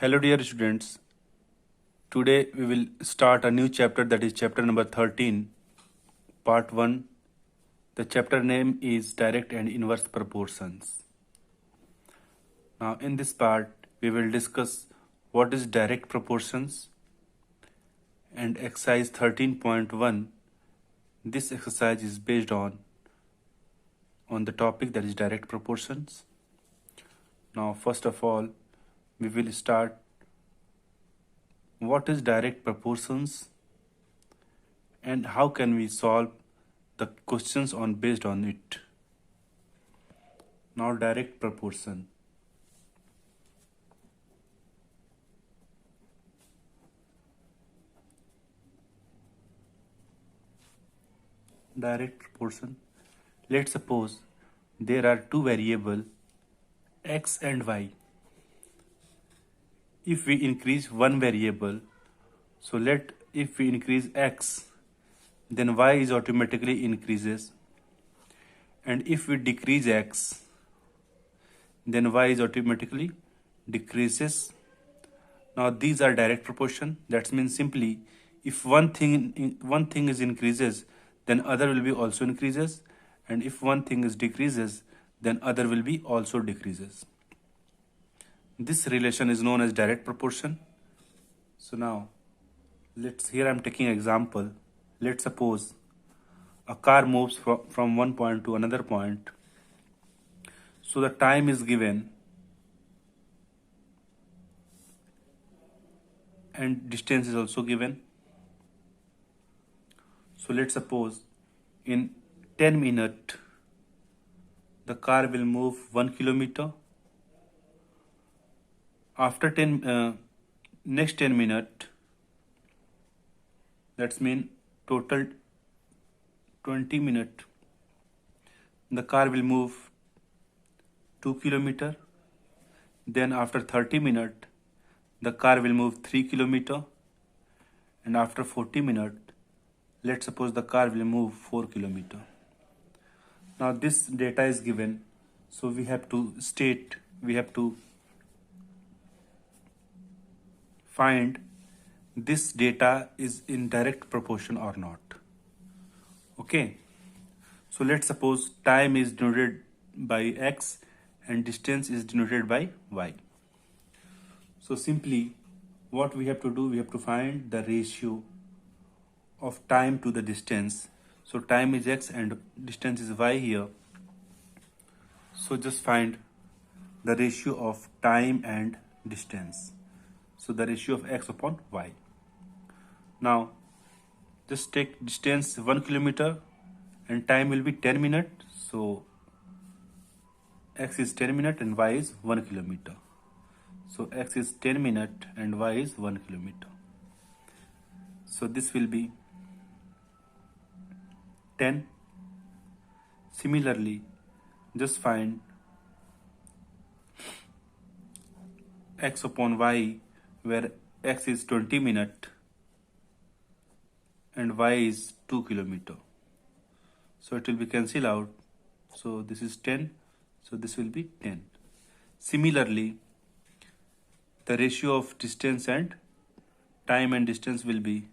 Hello, dear students. Today we will start a new chapter, that is chapter number 13, part 1. The chapter name is Direct and Inverse Proportions. Now, in this part, we will discuss what is direct proportions and exercise 13.1. This exercise is based on the topic, that is direct proportions. Now, first of all, we will start what is direct proportions and how can we solve the questions on based on it. Now, direct proportion. Direct proportion. Let's suppose there are two variables x and y. If we increase one variable, so if we increase x, then y is automatically increases, and if we decrease x, then y is automatically decreases. Now these are direct proportion. That means simply if one thing is increases, then other will be also increases, and if one thing is decreases, then other will be also decreases. This relation is known as direct proportion. So now here I'm taking example. Let's suppose a car moves from one point to another point. So the time is given and distance is also given. So let's suppose in 10 minutes the car will move 1 kilometer. After next 10 minutes, that's mean total 20 minutes, the car will move 2 kilometer. Then after 30 minutes, the car will move 3 kilometer, and after 40 minutes, let's suppose the car will move 4 kilometer. Now this data is given, so we have to find this data is in direct proportion or not. Okay, so let's suppose time is denoted by x and distance is denoted by y. So simply what we have to do, we have to find the ratio of time to the distance. So time is x and distance is y here. So just find the ratio of time and distance. So the ratio of x upon y. Now just take distance 1 kilometer and time will be 10 minutes. So x is 10 minutes and y is 1 kilometer. So x is 10 minutes and y is 1 kilometer. So this will be 10. Similarly, just find x upon y, where x is 20 minutes and y is 2 kilometer. So it will be cancelled out. So this is 10. So this will be 10. Similarly, the ratio of distance and time and distance will be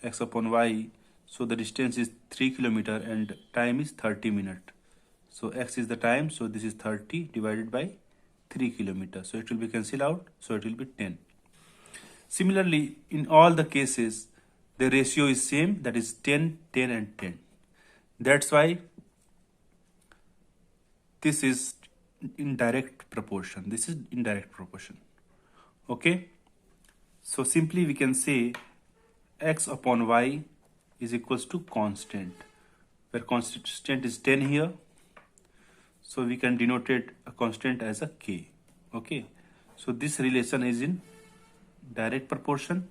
x upon y. So the distance is 3 kilometer and time is 30 minutes. So x is the time. So this is 30 divided by 3 kilometers. So it will be cancelled out. So it will be 10. Similarly, in all the cases, the ratio is same. That is 10, 10 and 10. That's why this is in direct proportion. This is indirect proportion. Okay. So simply we can say x upon y is equals to constant, where constant is 10 here. So we can denote it a constant as a k. Okay. So this relation is in direct proportion.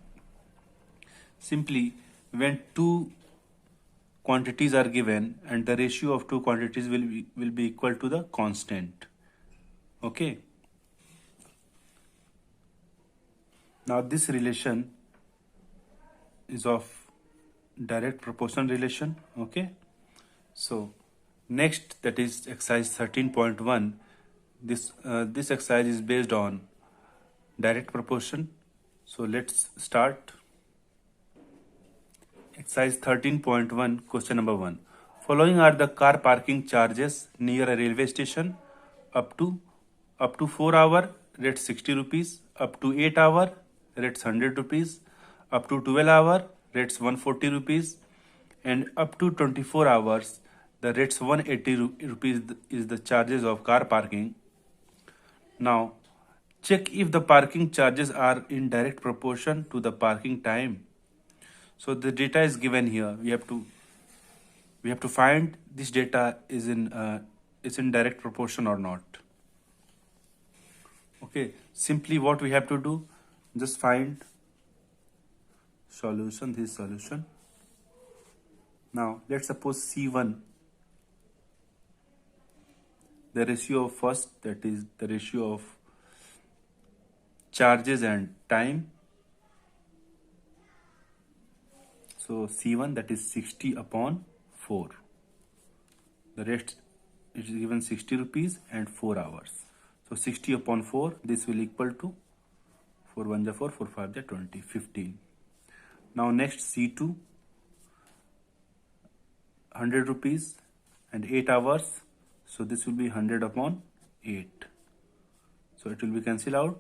Simply when two quantities are given and the ratio of two quantities will be equal to the constant. Okay. Now this relation is of direct proportion relation. Okay. So next, that is exercise 13.1. This exercise is based on direct proportion. So let's start. Exercise 13.1, question number 1. Following are the car parking charges near a railway station. Up to 4 hour, rates 60 rupees. Up to 8 hour, rates 100 rupees. Up to 12 hour, rates 140 rupees. And up to 24 hours, the rates 180 rupees is the charges of car parking. Now, check if the parking charges are in direct proportion to the parking time. So the data is given here. We have to find this data is in direct proportion or not. Okay, simply what we have to do, just find solution. This solution. Now let's suppose C1, the ratio of first, that is the ratio of charges and time. So C1, that is 60 upon 4. The rest is given 60 rupees and 4 hours. So 60 upon 4, this will equal to 4 1 ja 4, 4 5 ja 20, 15. Now next C2, 100 rupees and 8 hours. So this will be 100 upon 8. So it will be cancelled out.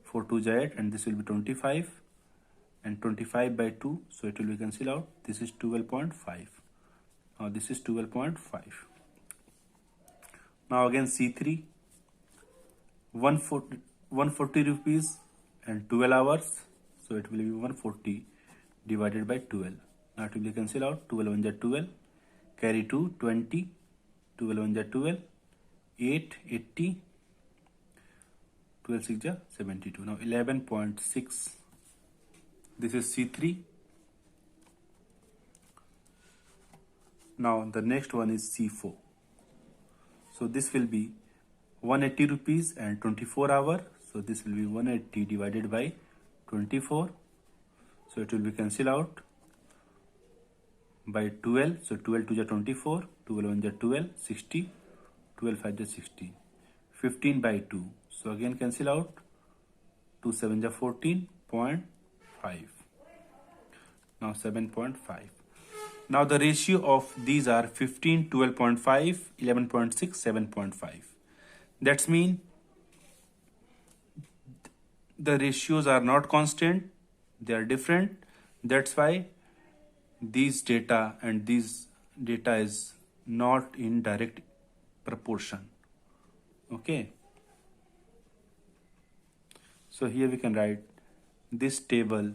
4 2 ja 8 and this will be 25. And 25 by 2, so it will be cancelled out. This is 12.5. Now this is 12.5. Now again C3, 140 rupees and 12 hours. So it will be 140 divided by 12. Now it will be cancelled out. 12 1 ja 12. Carry 2, 20. 12 1 ja 12. 8, 80. 12 6 ja 72. Now 11.6. This is C3. Now the next one is C4. So this will be 180 rupees and 24 hour. So this will be 180 divided by 24. So it will be cancelled out by 12. So 12 2 ja 24. 12 1 ja 12. 60. 12 5 ja 60. 15 by 2. So again cancel out. 2 7 ja 14.5. Now 7.5. Now the ratio of these are 15, 12.5, 11.6, 7.5. That's mean the ratios are not constant, they are different. That's why these data and these data is not in direct proportion. Okay. So here we can write this table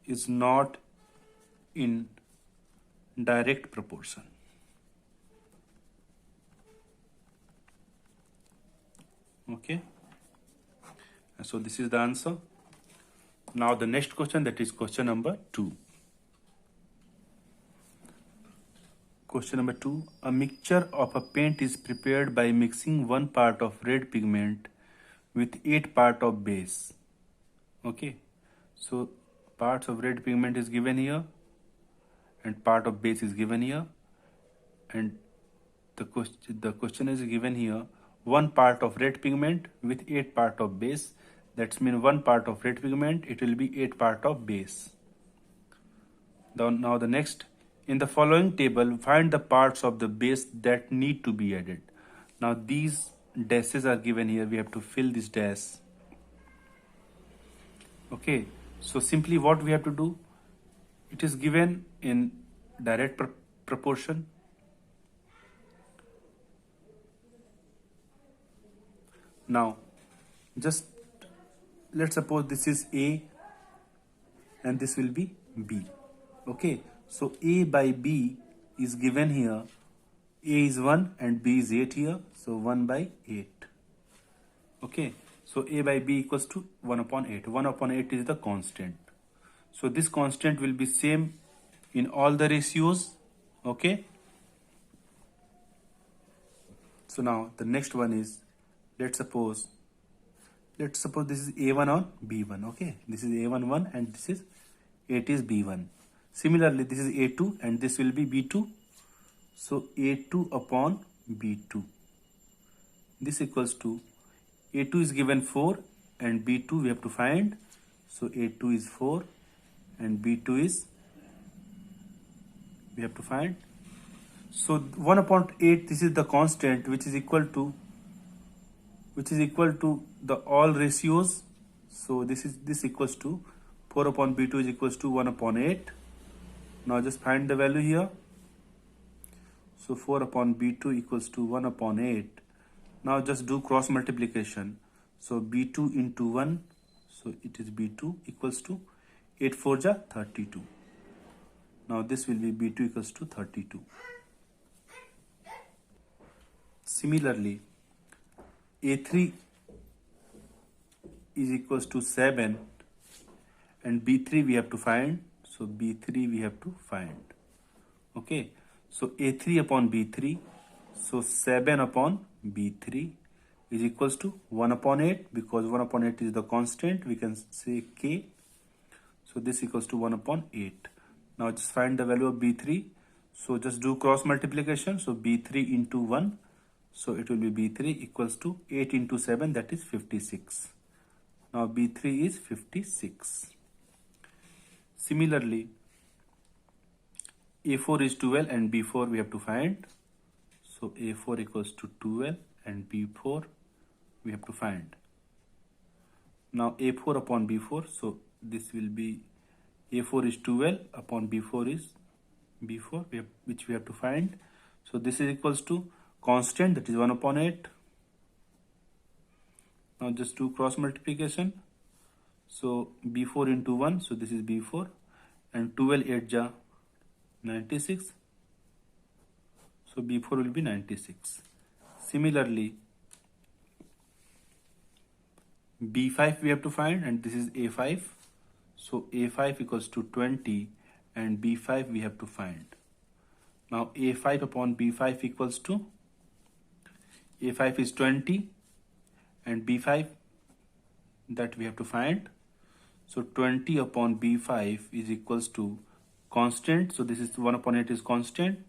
is not in direct proportion. Okay. So this is the answer. Now the next question, that is question number 2. Question number 2. A mixture of a paint is prepared by mixing 1 part of red pigment with 8 part of base. Okay. So parts of red pigment is given here and part of base is given here, and the question is given here 1 part of red pigment with 8 part of base. That's mean 1 part of red pigment, it will be 8 part of base. Now the next, in the following table find the parts of the base that need to be added. Now these dashes are given here, we have to fill this dash. Okay, so simply what we have to do, it is given in direct proportion. Now just let's suppose this is A and this will be B. Okay, so A by B is given here. A is 1 and B is 8 here, so 1 by 8. Okay, so A by B equals to 1 upon 8. 1 upon 8 is the constant. So this constant will be same in all the ratios. Okay. So now the next one is, let's suppose this is A1 on B1. Okay, this is A1 1 and this is 8 is B1. Similarly, this is A2 and this will be B2. So A2 upon B2. This equals to A2 is given 4 and B2 we have to find. So A2 is 4 and B2 is we have to find. So 1 upon 8, this is the constant which is equal to the all ratios. So this equals to 4 upon B2 is equals to 1 upon 8. Now just find the value here. So 4 upon B2 equals to 1 upon 8. Now just do cross multiplication. So B2 into 1, so it is B2 equals to 8 4 ja 32. Now this will be B2 equals to 32. Similarly, A3 is equals to 7 and B3 we have to find. So B3 we have to find. Okay, so A3 upon B3, so 7 upon B3 is equals to 1 upon 8, because 1 upon 8 is the constant, we can say K. So this equals to 1 upon 8. Now just find the value of B3. So just do cross multiplication. So B3 into 1, so it will be B3 equals to 8 into 7, that is 56. Now B3 is 56. Similarly, A4 is 12 and B4 we have to find. So A4 equals to 12 and B4 we have to find. Now A4 upon B4, so this will be A4 is 12 upon B4 is B4 which we have to find. So this is equals to constant, that is 1 upon 8. Now just do cross multiplication. So B4 into 1, so this is B4 and 12 8 ja 96. So B4 will be 96. Similarly, B5 we have to find and this is A5. So A5 equals to 20 and B5 we have to find. Now A5 upon B5 equals to, A5 is 20 and B5 that we have to find. So 20 upon B5 is equals to constant. So this is 1 upon 8 is constant.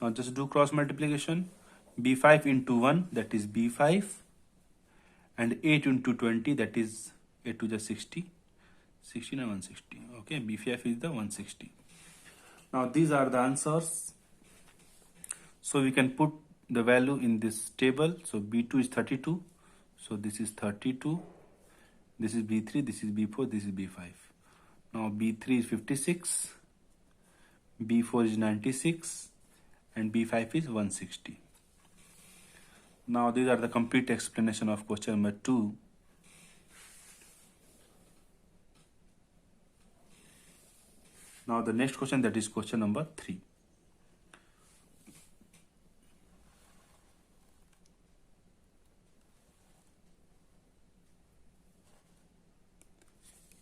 Now just do cross multiplication. B5 into 1, that is B5, and 8 into 20, that is 8 to the 60. 16 and 160. Okay, B5 is the 160. Now these are the answers. So we can put the value in this table. So B2 is 32. So this is 32. This is B3, this is B4, this is B5. Now B3 is 56. B4 is 96. And B5 is 160. Now these are the complete explanation of question number 2. Now the next question, that is question number 3.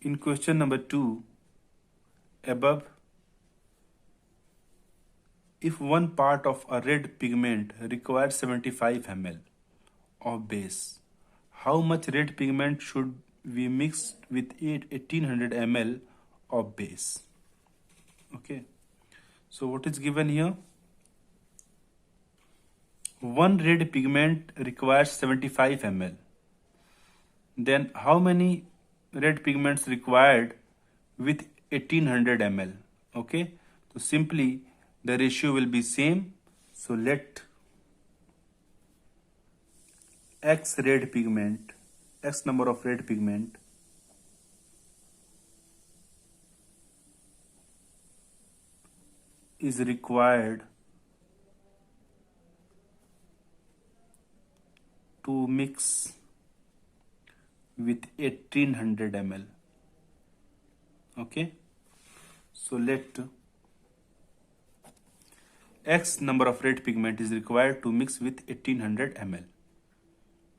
In question number 2, above, if one part of a red pigment requires 75 ml of base, how much red pigment should we mix with 1800 ml of base? Okay, so what is given here? One red pigment requires 75 ml. Then how many red pigments required with 1800 ml? Okay, so simply the ratio will be same. So let X red pigment, X number of red pigment is required to mix with 1800 ml. Okay, so let X number of red pigment is required to mix with 1800 ml.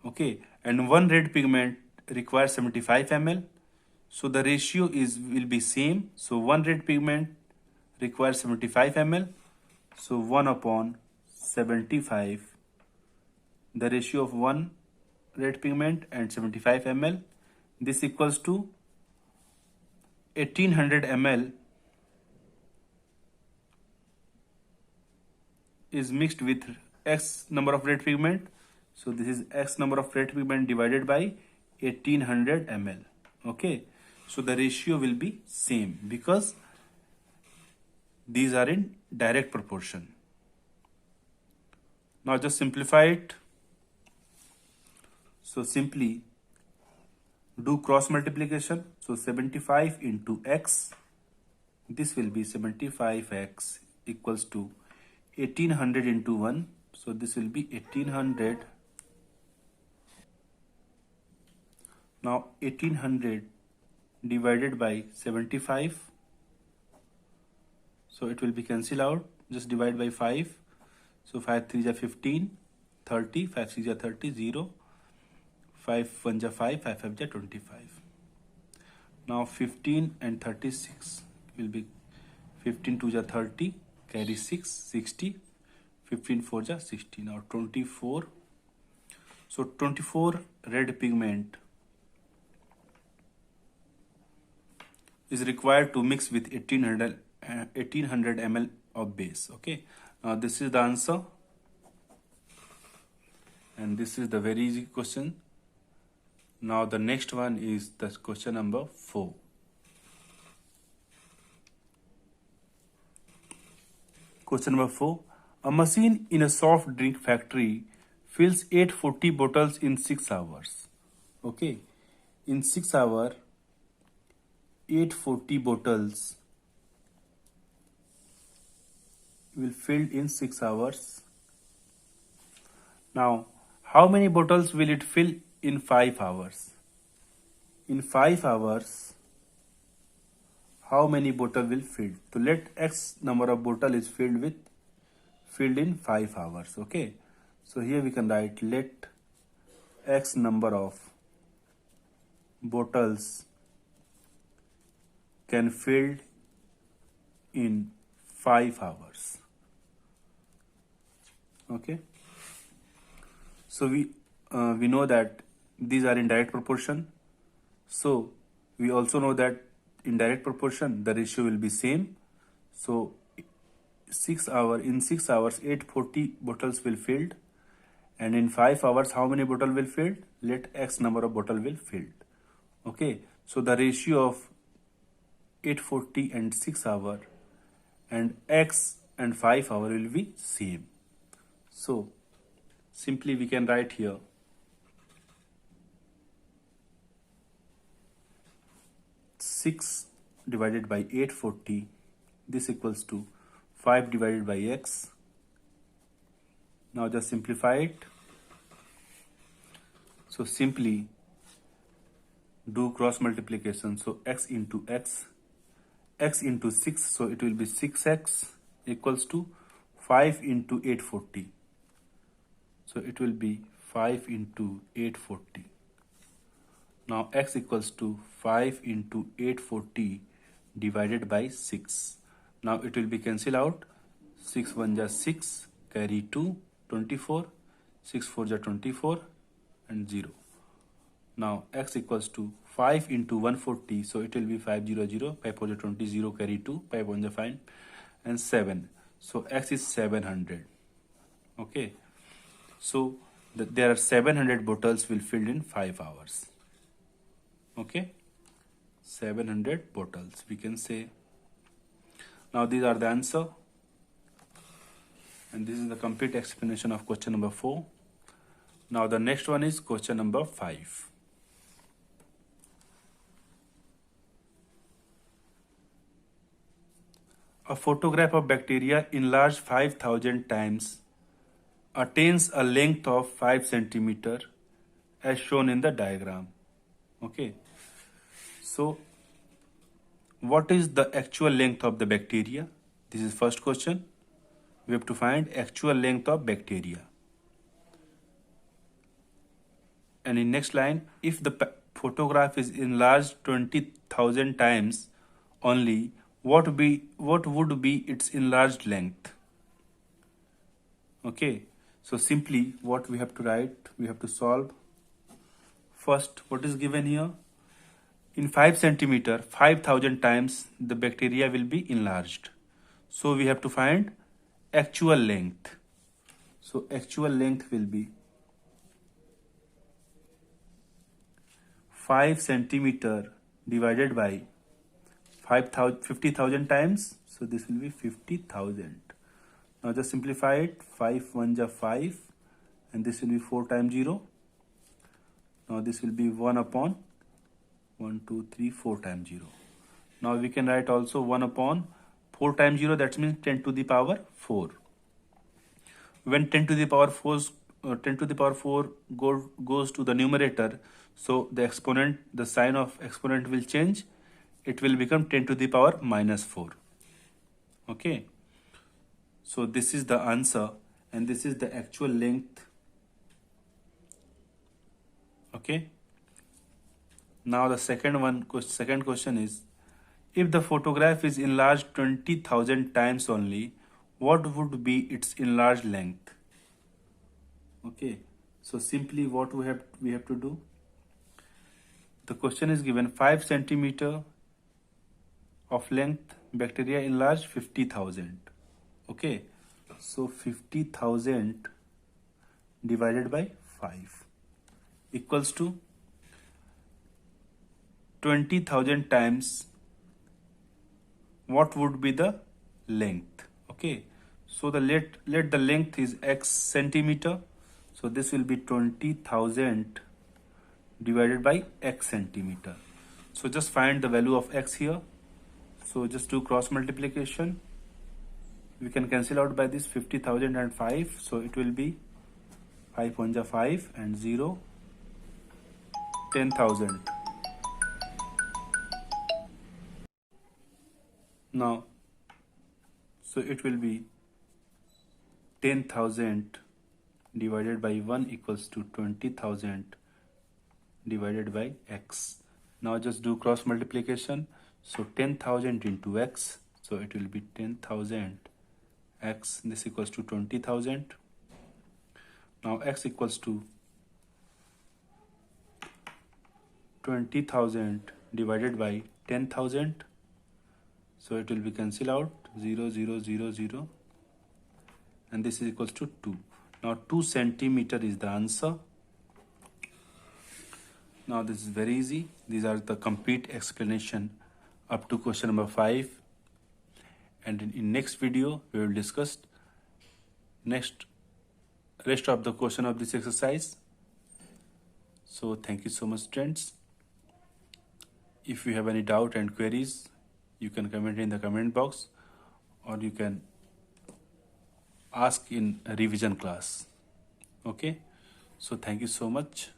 Okay, and one red pigment requires 75 ml. So the ratio will be same. So one red pigment requires 75 ml. So 1 upon 75. The ratio of one red pigment and 75 ml. This equals to 1800 ml is mixed with X number of red pigment. So this is X number of red pigment divided by 1800 ml. Okay, so the ratio will be same because these are in direct proportion. Now just simplify it. So simply do cross multiplication. So 75 into X, this will be 75X equals to 1800 into 1. So this will be 1800. Now 1800 divided by 75. So it will be cancel out. Just divide by 5. So 5 3 is 15, 30, 5 6 is 30, 0. 5 1 is 5, 5 5 is 25. Now 15 and 36 will be 15 2 is 30, carry 6, 60. 15 4 is 60. Now 24. So 24 red pigment is required to mix with 1800 ml of base. Okay, now this is the answer, and this is the very easy question. Now the next one is the question number 4. Question number 4. A machine in a soft drink factory fills 840 bottles in 6 hours. Okay, in 6 hours 840 bottles will fill in 6 hours. Now how many bottles will it fill in 5 hours? In 5 hours how many bottle will fill? So let X number of bottle is filled in 5 hours. Okay, so here we can write let X number of bottles can filled in 5 hours. Okay, so we know that these are in direct proportion. So we also know that in direct proportion the ratio will be same. So in 6 hours 840 bottles will filled, and in 5 hours how many bottle will filled? Let X number of bottle will filled. Okay, so the ratio of 840 and 6 hour and X and 5 hour will be same. So simply we can write here 6 divided by 840, this equals to 5 divided by X. Now just simplify it. So simply do cross multiplication. So X into X, X into 6, so it will be 6X equals to 5 into 840. So it will be 5 into 840. Now X equals to 5 into 840 divided by 6. Now it will be cancel out. 6 1 is 6, carry 2, 24. 6 4 is 24 and 0. Now X equals to 5 into 140. So it will be 500, 5 4 is 20, 0, carry 2, 5 1 is 5 and 7. So X is 700. Okay. So there are 700 bottles will filled in 5 hours. Okay, 700 bottles we can say. Now these are the answer, and this is the complete explanation of question number 4. Now the next one is question number 5. A photograph of bacteria enlarged 5,000 times attains a length of 5 centimeter as shown in the diagram. Okay, so what is the actual length of the bacteria? This is first question. We have to find actual length of bacteria. And in next line, if the photograph is enlarged 20,000 times only, what would be its enlarged length? Okay, so simply what we have to write, we have to solve. First, what is given here? In 5 centimeter, 5,000 times the bacteria will be enlarged. So we have to find actual length. So actual length will be 5 centimeter divided by 50,000 times. So this will be 50,000. Now just simplify it. 5 1 ja 5, and this will be 4 times 0. Now this will be 1 upon 1 2 3 4 times 0. Now we can write also 1 upon 4 times 0, that means 10 to the power 4. When 10 to the power 4 goes to the numerator, so the exponent, the sign of exponent will change. It will become 10 to the power minus 4. Okay. So this is the answer, and this is the actual length. Okay. Now the second question is, if the photograph is enlarged 20,000 times only, what would be its enlarged length? Okay, so simply what we have to do, the question is given 5 centimeter of length, bacteria enlarged 50,000. Okay, so 50,000 divided by 5 equals to 20,000 times what would be the length. Okay, so let the length is x centimeter, so this will be 20,000 divided by x centimeter. So just find the value of x here. So just do cross multiplication. We can cancel out by this 50,000 and 5, so it will be 5 1 ja 5 and 0 10,000. Now, so it will be 10,000 divided by 1 equals to 20,000 divided by x. Now just do cross multiplication. So 10,000 into x, so it will be 10,000 x, this equals to 20,000. Now x equals to 20,000 divided by 10,000. So it will be cancel out 0 0 0 0, and this is equals to 2. Now 2 centimeter is the answer. Now this is very easy. These are the complete explanation up to question number 5, and in next video we will discuss rest of the question of this exercise. So thank you so much, students. If you have any doubt and queries, you can comment in the comment box, or you can ask in a revision class. Okay, so thank you so much.